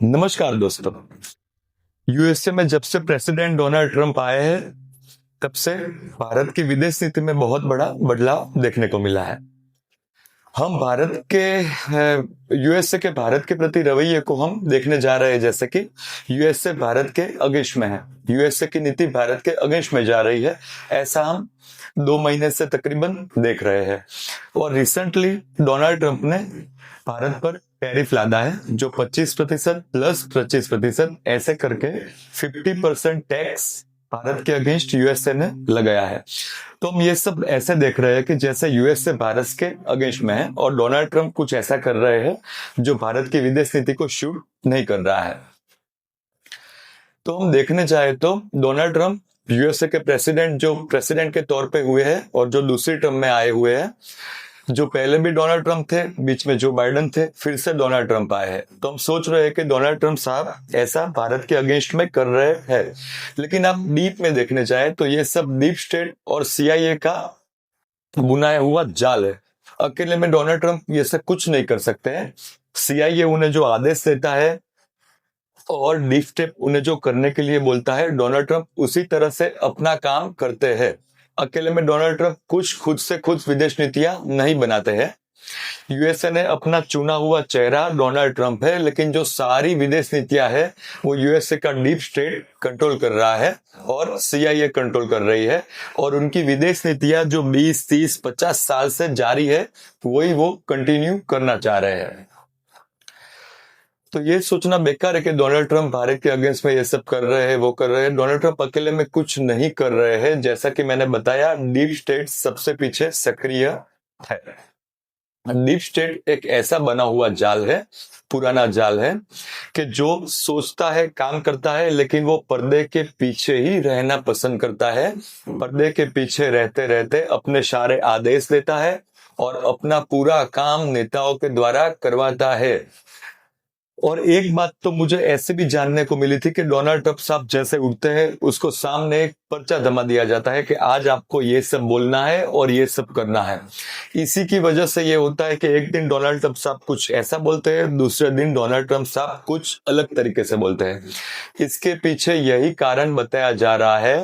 नमस्कार दोस्तों। यूएसए में जब से प्रेसिडेंट डोनाल्ड ट्रंप आए हैं तब से भारत की विदेश नीति में बहुत बड़ा बदलाव देखने को मिला है। हम भारत के यूएसए के भारत के प्रति रवैये को हम देखने जा रहे हैं, जैसे कि यूएसए भारत के अगेंस्ट में है, यूएसए की नीति भारत के अगेंस्ट में जा रही है, ऐसा हम 2 महीने से तकरीबन देख रहे हैं। और रिसेंटली डोनाल्ड ट्रंप ने भारत पर टैरिफ लादा है, जो 25% प्लस 25% ऐसे करके 50% टैक्स भारत के अगेंस्ट यूएसए ने लगाया है। तो हम ये सब ऐसे देख रहे हैं कि जैसे यूएसए भारत के अगेंस्ट में है और डोनाल्ड ट्रंप कुछ ऐसा कर रहे हैं जो भारत की विदेश नीति को शूट नहीं कर रहा है। तो हम देखने जाए तो डोनाल्ड ट्रंप यूएसए के प्रेसिडेंट के तौर पे हुए हैं और जो दूसरी टर्म में आए हुए हैं, जो पहले भी डोनाल्ड ट्रंप थे, बीच में जो बाइडेन थे, फिर से डोनाल्ड ट्रंप आए हैं। तो हम सोच रहे हैं कि डोनाल्ड ट्रंप साहब ऐसा भारत के अगेंस्ट में कर रहे हैं, लेकिन आप डीप में देखने जाए तो ये सब डीप स्टेट और सीआईए का बुनाया हुआ जाल है। अकेले में डोनाल्ड ट्रंप ये सब कुछ नहीं कर सकते हैं। सीआईए उन्हें जो आदेश देता है और डीप स्टेट उन्हें जो करने के लिए बोलता है, डोनाल्ड ट्रंप उसी तरह से अपना काम करते हैं। अकेले में डोनाल्ड ट्रंप कुछ खुद से खुद विदेश नीतियां नहीं बनाते हैं। यूएसए ने अपना चुना हुआ चेहरा डोनाल्ड ट्रंप है, लेकिन जो सारी विदेश नीतियां है वो यूएसए का डीप स्टेट कंट्रोल कर रहा है और सीआईए कंट्रोल कर रही है। और उनकी विदेश नीतियां जो 20, 30, 50 साल से जारी है, वही वो कंटिन्यू करना चाह रहे हैं। तो ये सोचना बेकार है कि डोनाल्ड ट्रंप भारत के अगेंस्ट में ये सब कर रहे हैं, वो कर रहे हैं। डोनाल्ड ट्रंप अकेले में कुछ नहीं कर रहे हैं। जैसा कि मैंने बताया, डीप स्टेट सबसे पीछे सक्रिय है। डीप स्टेट एक ऐसा बना हुआ जाल है, पुराना जाल है, कि जो सोचता है, काम करता है, लेकिन वो पर्दे के पीछे ही रहना पसंद करता है। पर्दे के पीछे रहते रहते अपने सारे आदेश देता है और अपना पूरा काम नेताओं के द्वारा करवाता है। और एक बात तो मुझे ऐसे भी जानने को मिली थी कि डोनाल्ड ट्रंप साहब जैसे उठते हैं, उसको सामने एक पर्चा जमा दिया जाता है कि आज आपको ये सब बोलना है और ये सब करना है। इसी की वजह से ये होता है कि एक दिन डोनाल्ड ट्रंप साहब कुछ ऐसा बोलते हैं, दूसरे दिन डोनाल्ड ट्रंप साहब कुछ अलग तरीके से बोलते हैं। इसके पीछे यही कारण बताया जा रहा है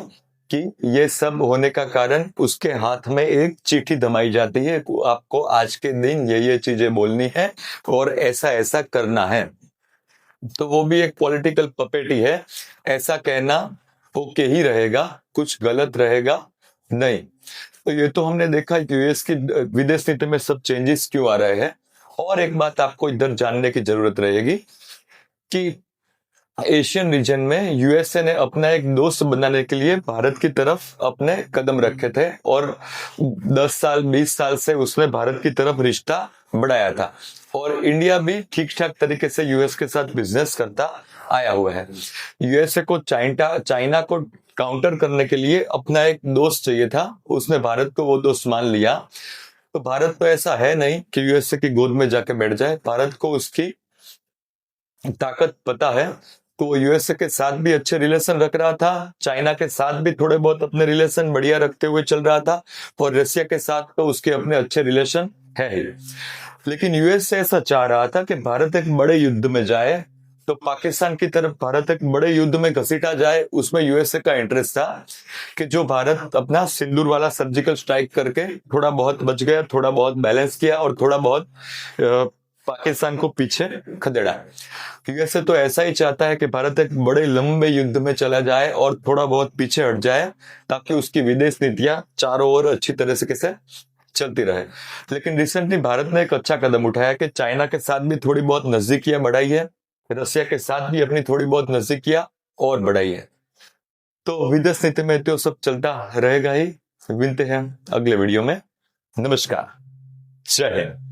कि ये सब होने का कारण उसके हाथ में एक चिट्ठी थमाई जाती है, आपको आज के दिन ये चीजें बोलनी है और ऐसा ऐसा करना है। तो वो भी एक पॉलिटिकल पपेट ही है। ऐसा कहना ओके ही रहेगा, कुछ गलत रहेगा नहीं। तो ये तो हमने देखा यूएस की विदेश नीति में सब चेंजेस क्यों आ रहे हैं। और एक बात आपको इधर जानने की जरूरत रहेगी कि एशियन रीजन में यूएसए ने अपना एक दोस्त बनाने के लिए भारत की तरफ अपने कदम रखे थे और 10 साल 20 साल से उसने भारत की तरफ रिश्ता बढ़ाया था। और इंडिया भी ठीक ठाक तरीके से यूएस के साथ बिजनेस करता आया हुआ है। यूएसए को चाइना को काउंटर करने के लिए अपना एक दोस्त चाहिए था, उसने भारत को वो दोस्त मान लिया। तो भारत तो ऐसा है नहीं कि यूएसए की गोद में जाके बैठ जाए। भारत को उसकी ताकत पता है, तो वो यूएसए के साथ भी अच्छे रिलेशन रख रहा था, चाइना के साथ भी थोड़े बहुत अपने रिलेशन बढ़िया रखते हुए चल रहा था, और रशिया के साथ तो उसके अपने अच्छे रिलेशन है ही। लेकिन यूएसए ऐसा चाह रहा था कि भारत एक बड़े युद्ध में जाए, तो पाकिस्तान की तरफ भारत एक बड़े युद्ध में घसीटा जाए। उसमें यूएसए का इंटरेस्ट था कि जो भारत अपना सिंदूर वाला सर्जिकल स्ट्राइक करके थोड़ा बहुत बच गया, थोड़ा बहुत बैलेंस किया और थोड़ा बहुत पाकिस्तान को पीछे खदेड़ा। यूएसए तो ऐसा ही चाहता है कि भारत एक बड़े लंबे युद्ध में चला जाए और थोड़ा बहुत पीछे हट जाए, ताकि उसकी विदेश नीतियां चारों ओर अच्छी तरह से चलती रहे। लेकिन रिसेंटली भारत ने एक अच्छा कदम उठाया कि चाइना के साथ भी थोड़ी बहुत नजदीकियां बढ़ाई है, रशिया के साथ भी अपनी थोड़ी बहुत नजदीकियां और बढ़ाई है। तो विदेश नीति में तो सब चलता रहेगा ही। मिलते हैं अगले वीडियो में। नमस्कार, जय हिंद।